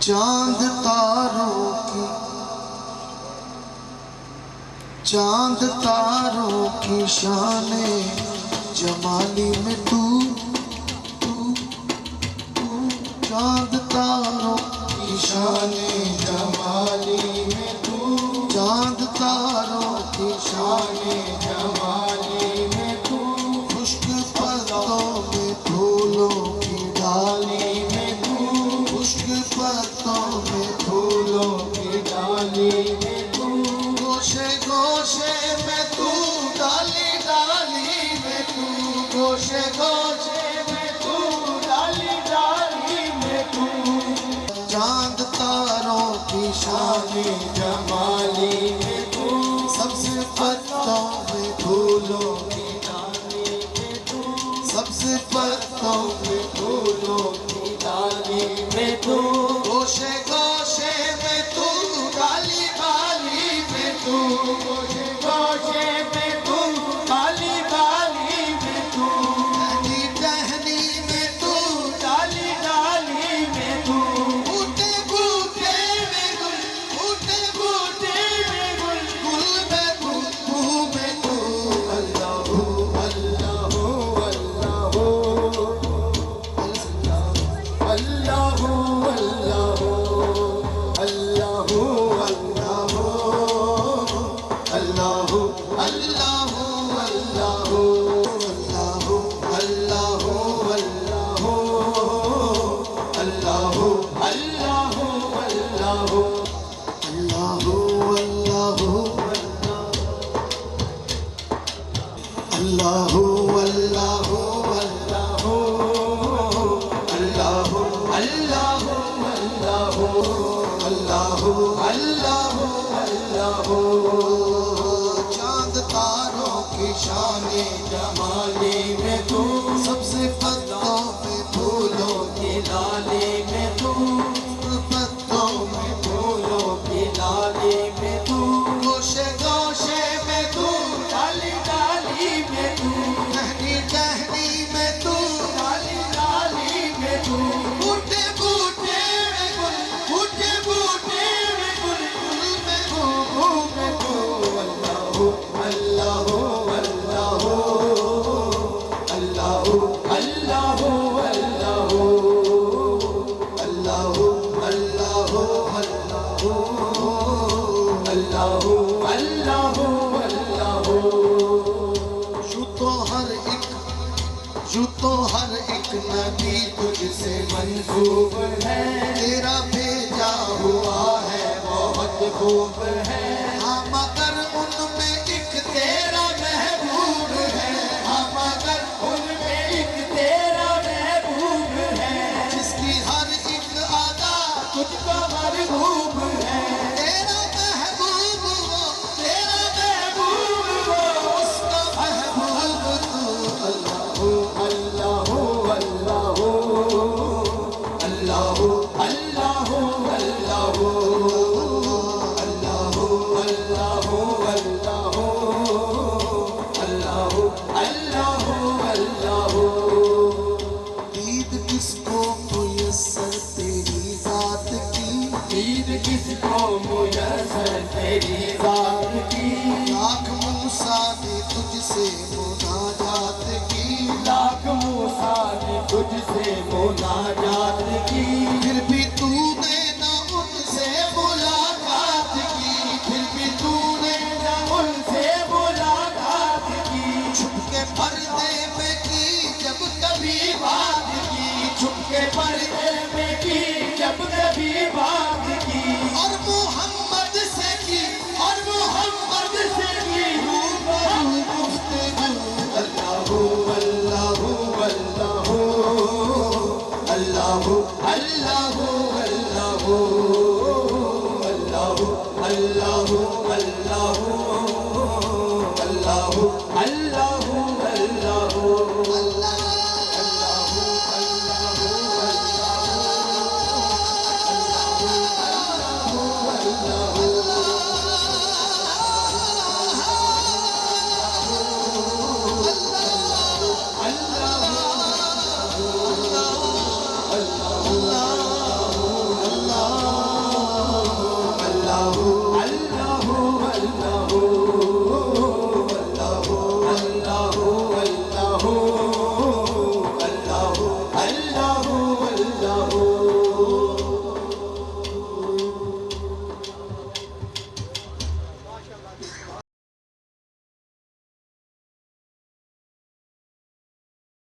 چاند تاروں کی شان جمالی میں تو چاند تاروں کی شان جمالی میں تو چاند تاروں کی شان جمالی میں تو خشک پتوں میں پھولوں کی ڈالی میں تو خشک پتوں میں پھولوں کی ڈالی میں تو گوشے گوشے میں تو ڈالی ڈالی میں تو گوشے گوشے میں تو ڈالی ڈالی میں تو چاند تاروں کی شان جمالی میں تو سبز پتوں میں پھولوں کی ڈالی میں تو سبز پتوں میں پھولوں کی ڈالی میں تو گوشے گوشے میں تو ڈالی ڈالی میں تو گوشے گوشے میں تو ڈالی ڈالی میں تو ٹہنی ٹہنی میں تو ڈالی ڈالی میں تو بوٹے بوٹے میں گل بوٹے بوٹے میں گل گل میں بو میں تو اللہ اللہ اللہ اللہ چاند تاروں کی شان جمالی میں تو سبز پتوں میں پھولوں کی ڈالی میں تو پتوں میں پھولوں کی ڈالی میں تو گوشے گوشے میں تو ڈالی ڈالی میں تو ٹہنی ٹہنی میں تو ڈالی ڈالی میں تو بوٹے بوٹے میں گل بوٹے بوٹے میں گل گل میں بو میں تو اللہ اللہ اللہ اللہ اللہ اللہ اللہ اللہ تو ہر ایک نبی تجھ سے منسوب ہے تیرا بھیجا ہوا ہے بہت خوب ہے ہاں مگر ان میں ایک تیرا محبوب ہے ہاں مگر ان میں ایک تیرا محبوب ہے جس کی ہر ایک ادا تجھ کو مرغوب ہے تیرا محبوب وہ تیرا محبوب وہ اس کا محبوب تو اللہ عید کس کو میسر تیری ذات کی عید کس کو میسر تیری ذات کی لاکھ موسیٰ نے تجھ سے مناجات کی لاکھ موسیٰ نے تجھ سے مناجات کی پھر بھی تو نے نہ ان سے ملاقات کی پھر بھی تو نے نہ ان سے ملاقات کی چھپ کے پردے میں کی جب کبھی بات کی چھپ کے پردے میں کی جب کبھی بات کی اور محمد سے کی اور محمد سے کی روبرو گفتگو اللہ اللہ اللہ اللہ اللہ اللہ اللہ اللہ اللہ